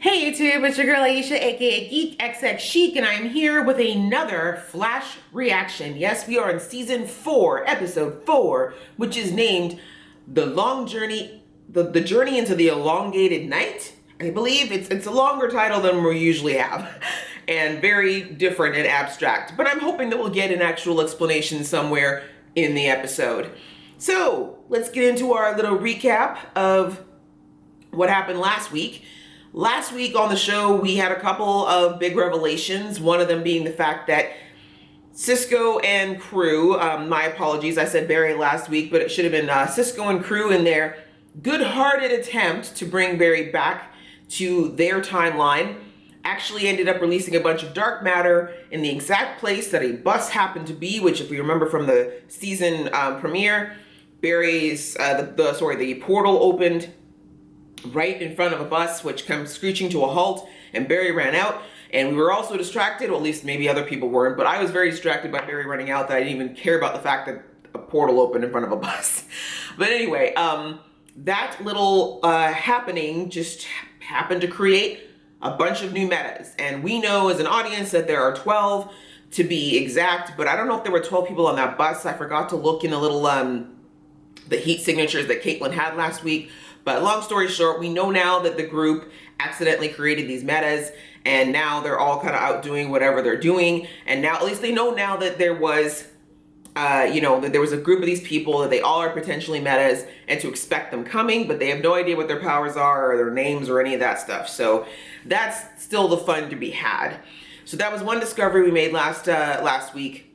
Hey YouTube, it's your girl Aisha, aka Geek XX Chic, and I'm here with another Flash reaction. Yes, we are in season 4, episode 4, which is named The Long Journey, the Journey into the Elongated Night. I believe it's a longer title than we usually have, and very different and abstract. But I'm hoping that we'll get an actual explanation somewhere in the episode. So let's get into our little recap of what happened last week. Last week on the show, we had a couple of big revelations, one of them being the fact that Cisco and crew, my apologies, I said Barry last week, but it should have been Cisco and crew in their good-hearted attempt to bring Barry back to their timeline, actually ended up releasing a bunch of dark matter in the exact place that a bus happened to be, which if we remember from the season premiere, Barry's, the portal opened right in front of a bus, which comes screeching to a halt, and Barry ran out. And we were also distracted, or at least maybe other people weren't, but I was very distracted by Barry running out that I didn't even care about the fact that a portal opened in front of a bus. But anyway, that little happening just happened to create a bunch of new metas. And we know as an audience that there are 12 to be exact, but I don't know if there were 12 people on that bus. I forgot to look in the little, the heat signatures that Caitlin had last week. But long story short, we know now that the group accidentally created these metas, and now they're all kind of out doing whatever they're doing. And now, at least they know now that there was, that there was a group of these people, that they all are potentially metas, and to expect them coming, but they have no idea what their powers are or their names or any of that stuff. So that's still the fun to be had. So that was one discovery we made last week.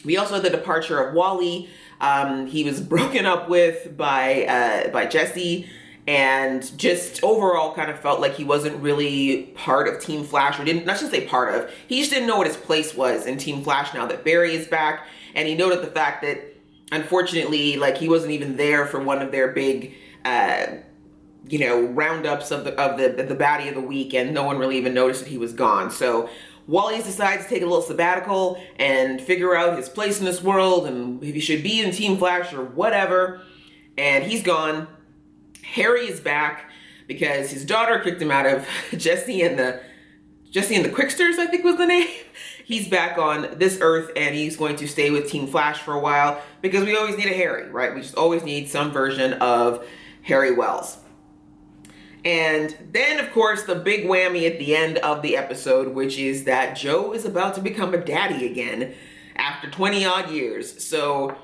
We also had the departure of Wally. He was broken up with by Jesse, and just overall kind of felt like he wasn't really part of Team Flash, or not just say part of, he just didn't know what his place was in Team Flash now that Barry is back. And he noted the fact that unfortunately, like, he wasn't even there for one of their big roundups of the baddie of the week, and no one really even noticed that he was gone. So Wally's decided to take a little sabbatical and figure out his place in this world and if he should be in Team Flash or whatever. And he's gone. Harry is back because his daughter kicked him out of Jesse and the Quicksters, I think was the name. He's back on this Earth, and he's going to stay with Team Flash for a while because we always need a Harry, right? We just always need some version of Harry Wells. And then, of course, the big whammy at the end of the episode, which is that Joe is about to become a daddy again after 20 odd years. So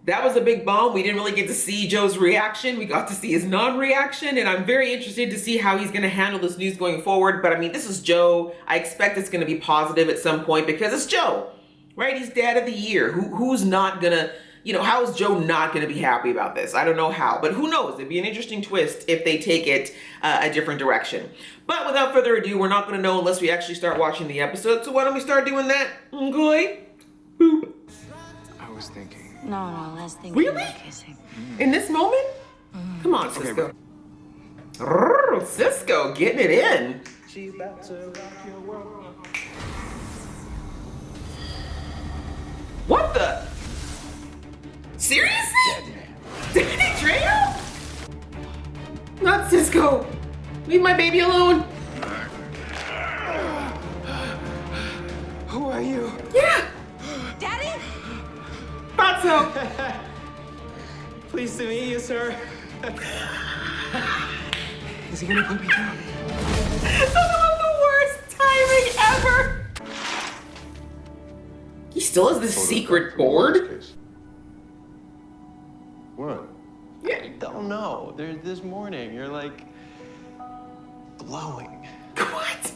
that was a big bomb. We didn't really get to see Joe's reaction. We got to see his non-reaction, and I'm very interested to see how he's going to handle this news going forward. But I mean, this is Joe. I expect it's going to be positive at some point because it's Joe, right? He's dad of the year. Who's not going to... how is Joe not going to be happy about this? I don't know how, but who knows? It'd be an interesting twist if they take it a different direction. But without further ado, we're not going to know unless we actually start watching the episode. So why don't we start doing that? Okay. Boop. I was thinking. No, let's think. Really? Kissing. In this moment? Come on, Cisco. Okay, Cisco, getting it in. She about to rock your world. What the? Seriously? Danny Trejo? Not Cisco. Leave my baby alone. Who are you? Yeah, Daddy? thought so. Pleased to meet you, sir. Is he gonna put me down? That was the worst timing ever. He still has this secret board? What? Yeah. Don't know. This morning, you're like glowing. What?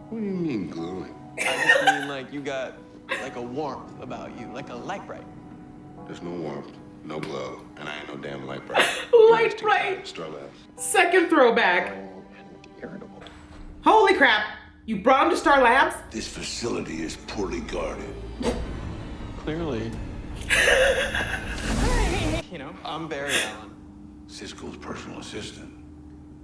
What do you mean glowing? I just mean like you got like a warmth about you, like a light bright. There's no warmth, no glow, and I ain't no damn light bright. Light bright. Star Labs. Second throwback. And irritable. Holy crap. You brought him to Star Labs? This facility is poorly guarded. Clearly. I'm Barry Allen. Cisco's personal assistant.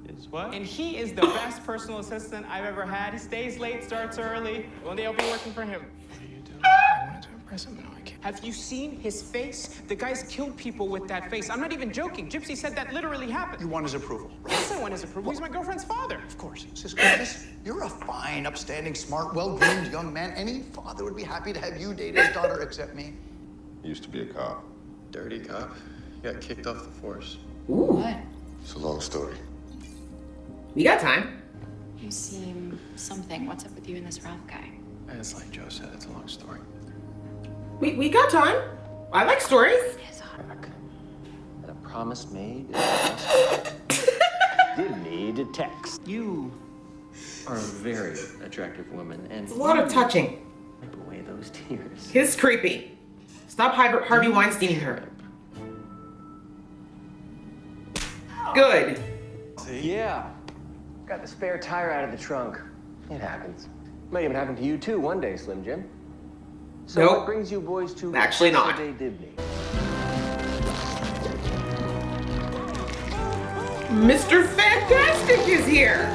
Is what? And he is the best personal assistant I've ever had. He stays late, starts early. One day I'll be working for him. What are you doing? I wanted to press him? No, I can't. Have you seen his face? The guy's killed people with that face. I'm not even joking. Gypsy said that literally happened. You want his approval, right? Yes, I want his approval. He's my girlfriend's father. Of course. Cisco, you're a fine, upstanding, smart, well-groomed young man. Any father would be happy to have you date his daughter, except me. Used to be a cop. Dirty cop. Got kicked off the force. Ooh. What? It's a long story. We got time. You seem something. What's up with you and this Ralph guy? It's like Joe said, it's a long story. We got time. I like stories. His heart. And a promise made did need a text. You. Are a very attractive woman, and A lot of touching. wipe away those tears. His creepy. Stop Harvey Weinsteining her. Good. Yeah. Got the spare tire out of the trunk. It happens. Might even happen to you too one day, Slim Jim. So Nope. what brings you boys to Actually not. Dibney? Mr. Fantastic is here.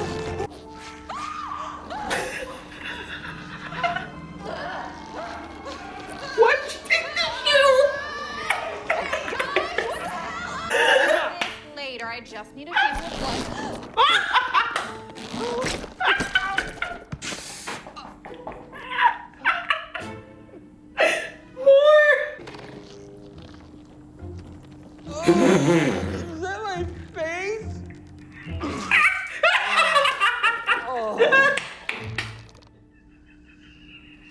What? Take the shoe. Later, I just need a sample of blood. More. Is that my face? Oh.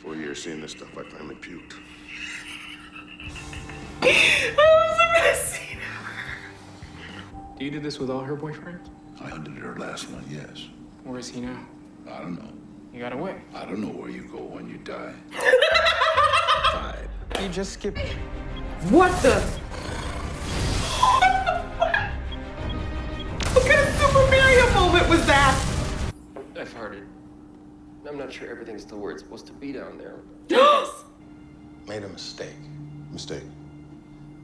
4 years seeing this stuff, I finally puked. That was the best scene You did this with all her boyfriends? I did her last one, yes. Where is he now? I don't know. You got away. I don't know where you go when you die. You just skipped. What the? What kind of Super Mario moment was that? I farted. I'm not sure everything's the word it's supposed to be down there. Made a mistake. Mistake?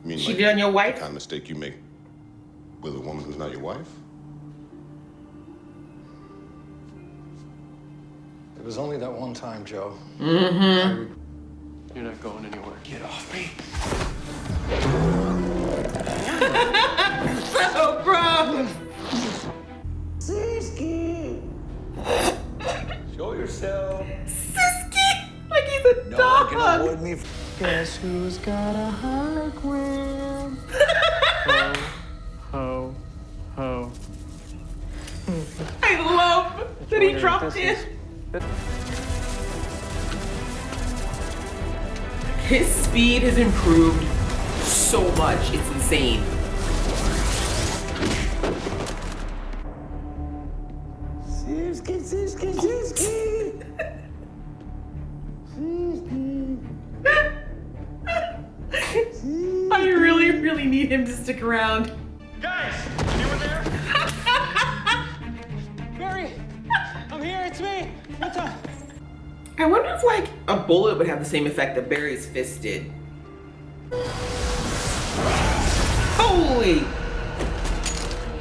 You mean She like did on your wife? the kind of mistake you make with a woman who's not your wife? It was only that one time, Joe. Mm-hmm. You're not going anywhere. Get off me. So gross. Show yourself. Siski, like he's a dog. Avoid me. Guess who's got a hologram? Ho, ho, ho. I love that he dropped in. His speed has improved so much. It's insane. I really need him to stick around. Guys, you were there? Barry, I'm here. It's me. What's up? I wonder if like a bullet would have the same effect that Barry's fist did. Holy!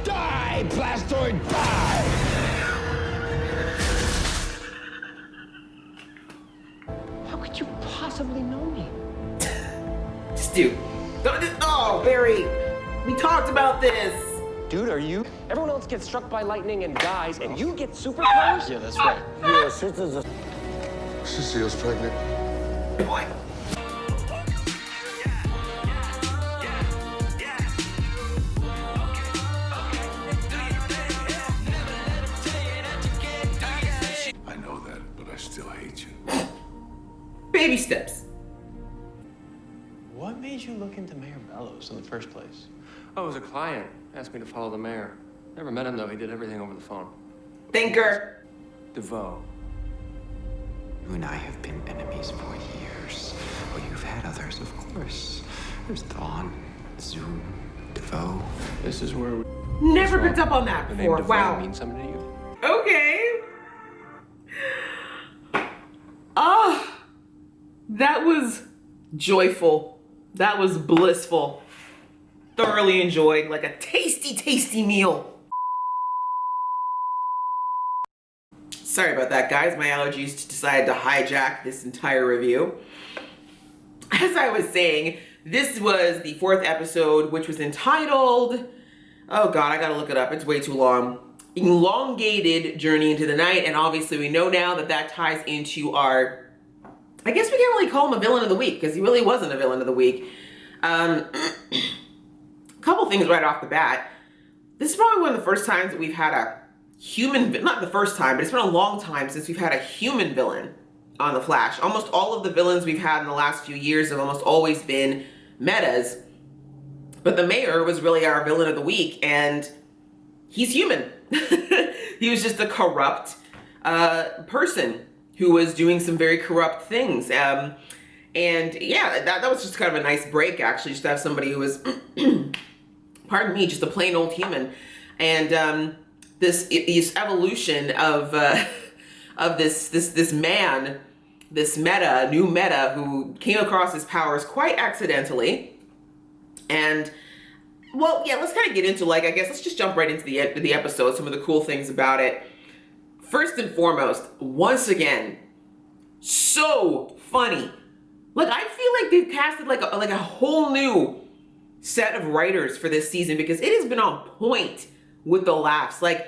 Die, Blastoid, die! How could you possibly know me? Stu. Oh, Barry. We talked about this. Dude, are you? Everyone else gets struck by lightning and dies, and you get superpowers? Yeah, that's right. Your sister's a... Cecile's pregnant. Boy. I know that, but I still hate you. Baby steps. What made you look into Mayor Bellows in the first place? Oh, it was a client. Asked me to follow the mayor. Never met him, though. He did everything over the phone. Thinker. DeVoe. You and I have been enemies for years. Well, you've had others, of course. There's Dawn, Zoom, DeVoe. This is where Never picked up on that the name before. DeVoe Wow. means something to you. Okay. Ah, that was joyful. That was blissful. Thoroughly enjoyed, like a tasty meal. Sorry about that, guys. My allergies decided to hijack this entire review. I as I was saying, this was the 4th episode, which was entitled, oh God, I gotta look it up. It's way too long. Elongated Journey into the Night. And obviously we know now that that ties into our, I guess we can't really call him a villain of the week because he really wasn't a villain of the week. Couple things right off the bat. This is probably one of the first times that we've had a human, not the first time, but it's been a long time since we've had a human villain on The Flash. Almost all of the villains we've had in the last few years have almost always been metas. But the mayor was really our villain of the week, and he's human. He was just a corrupt person who was doing some very corrupt things. And yeah, that was just kind of a nice break, actually, just to have somebody who was, pardon me, just a plain old human. And this evolution of this man, this new meta who came across his powers quite accidentally. And well, yeah, let's kind of get into, like, I guess let's just jump right into the episode, some of the cool things about it. First and foremost, once again, so funny. Like, I feel like they've casted like a whole new set of writers for this season because it has been on point with the laughs. Like,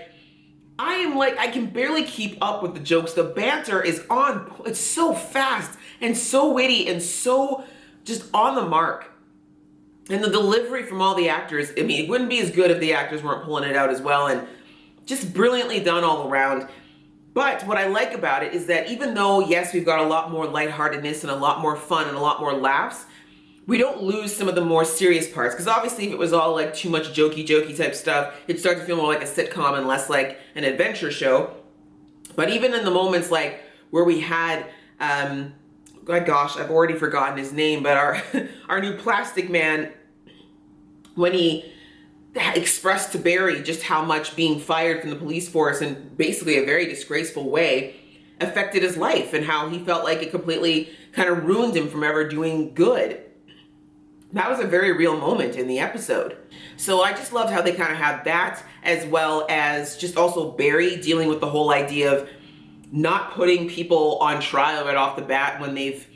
I can barely keep up with the jokes. The banter is on, it's so fast and so witty and so just on the mark. And the delivery from all the actors, I mean, it wouldn't be as good if the actors weren't pulling it out as well, and just brilliantly done all around. But what I like about it is that even though, yes, we've got a lot more lightheartedness and a lot more fun and a lot more laughs, we don't lose some of the more serious parts. Because obviously if it was all like too much jokey type stuff, it'd start to feel more like a sitcom and less like an adventure show. But even in the moments like where we had, oh gosh, I've already forgotten his name, but our new plastic man, when he expressed to Barry just how much being fired from the police force in basically a very disgraceful way affected his life and how he felt like it completely kind of ruined him from ever doing good. That was a very real moment in the episode. So I just loved how they kind of had that, as well as just also Barry dealing with the whole idea of not putting people on trial right off the bat when they've,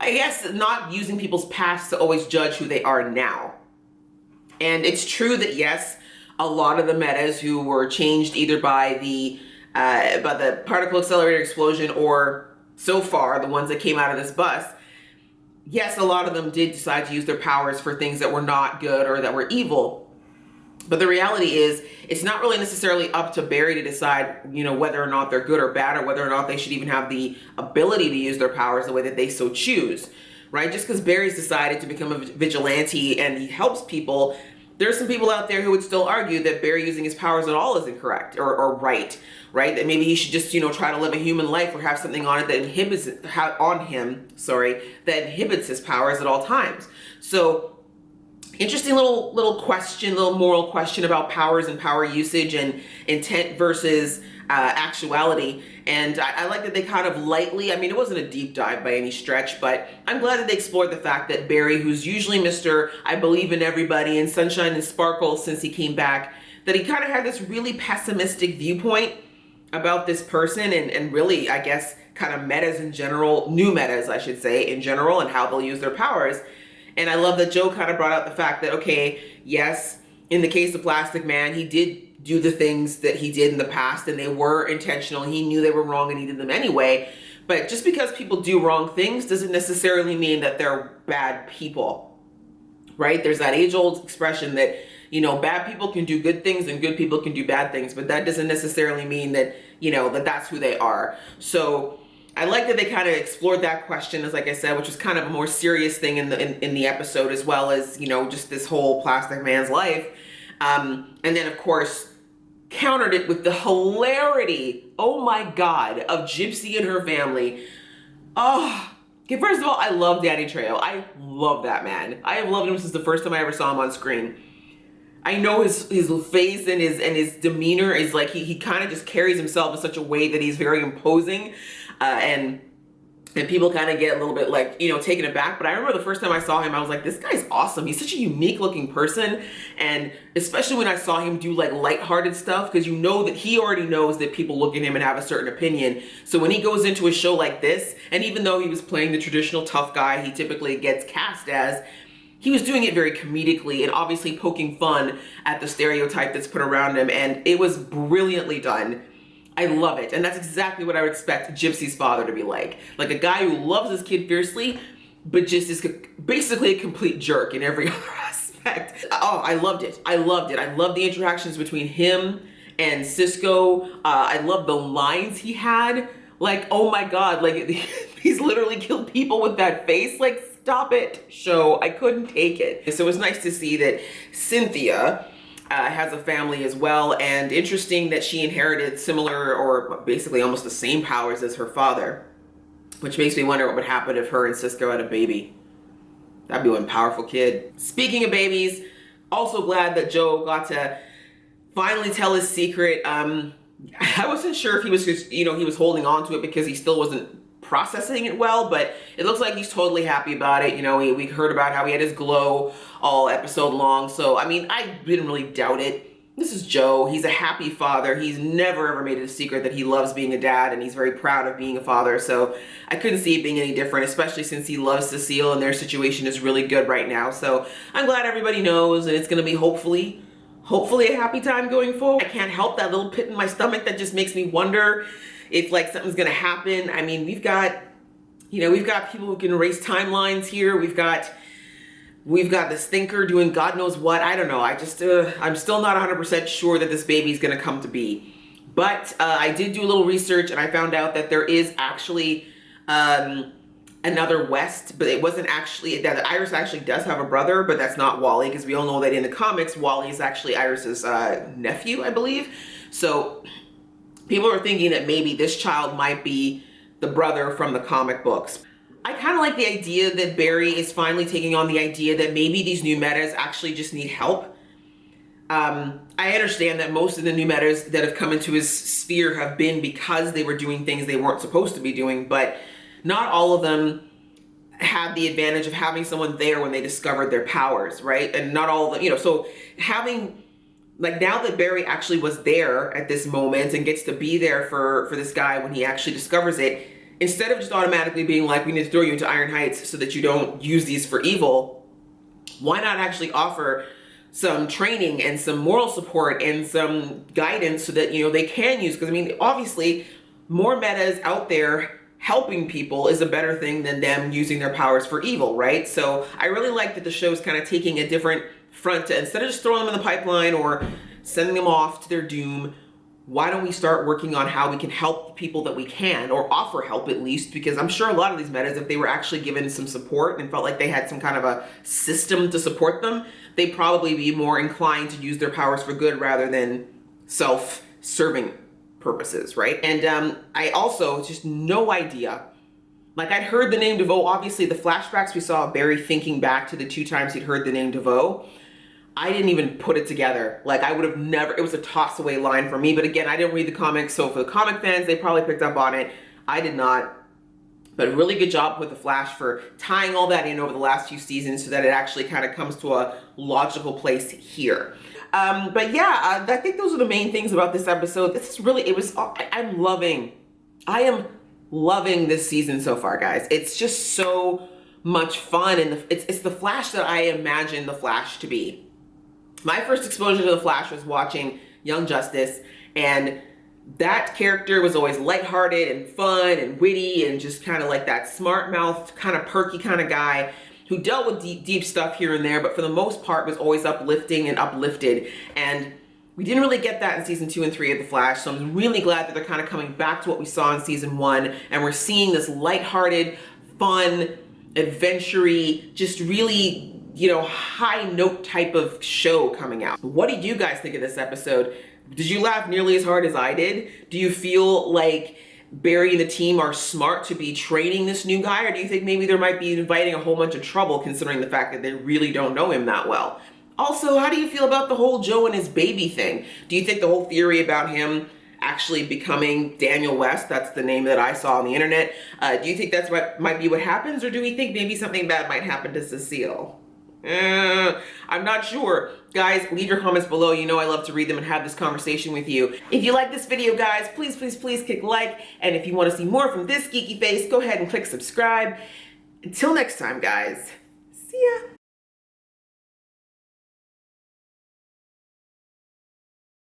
I guess, not using people's past to always judge who they are now. And it's true that, yes, a lot of the metas who were changed either by the particle accelerator explosion or so far the ones that came out of this bus, yes, a lot of them did decide to use their powers for things that were not good or that were evil. But the reality is, it's not really necessarily up to Barry to decide, you know, whether or not they're good or bad, or whether or not they should even have the ability to use their powers the way that they so choose, right? Just because Barry's decided to become a vigilante and he helps people, there's some people out there who would still argue that Barry using his powers at all is incorrect or right? That maybe he should just, you know, try to live a human life or have something on it that inhibits that inhibits his powers at all times. So interesting little question, little moral question about powers and power usage and intent versus actuality. And I like that they kind of lightly, I mean, it wasn't a deep dive by any stretch, but I'm glad that they explored the fact that Barry, who's usually Mr. I believe in everybody and sunshine and sparkles since he came back, that he kind of had this really pessimistic viewpoint about this person and really, I guess, kind of metas in general, new metas, I should say, in general, and how they'll use their powers. And I love that Joe kind of brought out the fact that, okay, yes, in the case of Plastic Man, he did do the things that he did in the past and they were intentional. He knew they were wrong and he did them anyway. But just because people do wrong things doesn't necessarily mean that they're bad people, right? There's that age-old expression that, you know, bad people can do good things and good people can do bad things, but that doesn't necessarily mean that, you know, that that's who they are. So I like that they kind of explored that question, as like I said, which was kind of a more serious thing in the episode, as well as, you know, just this whole Plastic Man's life. And then, of course, countered it with the hilarity, oh my God, of Gypsy and her family. Oh, okay, first of all, I love Danny Trejo. I love that man. I have loved him since the first time I ever saw him on screen. I know his face and his demeanor is like, he kind of just carries himself in such a way that he's very imposing. And and people kind of get a little bit like, you know, taken aback. But I remember the first time I saw him, I was like, this guy's awesome. He's such a unique looking person. And especially when I saw him do like lighthearted stuff, because you know that he already knows that people look at him and have a certain opinion. So when he goes into a show like this, and even though he was playing the traditional tough guy he typically gets cast as, he was doing it very comedically and obviously poking fun at the stereotype that's put around him. And it was brilliantly done. I love it. And that's exactly what I would expect Gypsy's father to be like. Like a guy who loves his kid fiercely, but just is basically a complete jerk in every other aspect. Oh, I loved it. I loved it. I loved the interactions between him and Cisco. I loved the lines he had. Like, oh my God, like he's literally killed people with that face. Like, stop it, show. I couldn't take it. So it was nice to see that Cynthia has a family as well, and interesting that she inherited similar or basically almost the same powers as her father, which makes me wonder what would happen if her and Cisco had a baby. That'd be one powerful kid. Speaking of babies, also glad that Joe got to finally tell his secret. I wasn't sure if he was just, you know, he was holding on to it because he still wasn't processing it well, but it looks like he's totally happy about it. You know, we heard about how he had his glow all episode long. So, I mean, I didn't really doubt it. This is Joe. He's a happy father. He's never ever made it a secret that he loves being a dad, and he's very proud of being a father. So I couldn't see it being any different, especially since he loves Cecile and their situation is really good right now. So I'm glad everybody knows, and it's going to be hopefully a happy time going forward. I can't help that little pit in my stomach that just makes me wonder if like something's gonna happen. I mean, we've got people who can erase timelines here. We've got this thinker doing God knows what. I don't know. I'm still not 100% sure that this baby's gonna come to be. But I did do a little research and I found out that there is actually another West, but it wasn't actually, that Iris actually does have a brother, but that's not Wally, because we all know that in the comics, Wally is actually Iris's nephew, I believe. So people are thinking that maybe this child might be the brother from the comic books. I kind of like the idea that Barry is finally taking on the idea that maybe these new metas actually just need help. I understand that most of the new metas that have come into his sphere have been because they were doing things they weren't supposed to be doing, but not all of them had the advantage of having someone there when they discovered their powers, right? And not all of them, you know, so having, like, now that Barry actually was there at this moment and gets to be there for this guy when he actually discovers it, instead of just automatically being like, we need to throw you into Iron Heights so that you don't use these for evil, why not actually offer some training and some moral support and some guidance so that, you know, they can use, because I mean, obviously more metas out there helping people is a better thing than them using their powers for evil, right? So I really like that the show's kind of taking a different front to, instead of just throwing them in the pipeline or sending them off to their doom, why don't we start working on how we can help the people that we can, or offer help at least, because I'm sure a lot of these metas, if they were actually given some support and felt like they had some kind of a system to support them, they'd probably be more inclined to use their powers for good rather than self-serving purposes, right? And I also just no idea. Like, I'd heard the name DeVoe, obviously the flashbacks we saw of Barry thinking back to the 2 times he'd heard the name DeVoe. I didn't even put it together. Like, I would have never, it was a toss away line for me. But again, I didn't read the comics, so for the comic fans, they probably picked up on it. I did not. But really good job with the Flash for tying all that in over the last few seasons so that it actually kind of comes to a logical place here. But yeah, I think those are the main things about this episode. This is really, I am loving this season so far, guys. It's just so much fun, and it's the Flash that I imagine the Flash to be. My first exposure to the Flash was watching Young Justice, and that character was always lighthearted and fun and witty and just kind of like that smart-mouthed, kind of perky kind of guy who dealt with deep stuff here and there, but for the most part was always uplifting and uplifted. And we didn't really get that in season 2 and 3 of The Flash, so I'm really glad that they're kind of coming back to what we saw in season 1, and we're seeing this lighthearted, fun, adventure-y, just really, you know, high note type of show coming out. What did you guys think of this episode? Did you laugh nearly as hard as I did? Do you feel like Barry and the team are smart to be training this new guy, or do you think maybe there might be inviting a whole bunch of trouble considering the fact that they really don't know him that well? Also, how do you feel about the whole Joe and his baby thing? Do you think the whole theory about him actually becoming Daniel West. That's the name that I saw on the internet. Do you think that's what might be what happens, or do we think maybe something bad might happen to Cecile? I'm not sure. Guys, leave your comments below. You know I love to read them and have this conversation with you. If you like this video, guys, please, please, please click like. And if you want to see more from this geeky face, go ahead and click subscribe. Until next time, guys. See ya.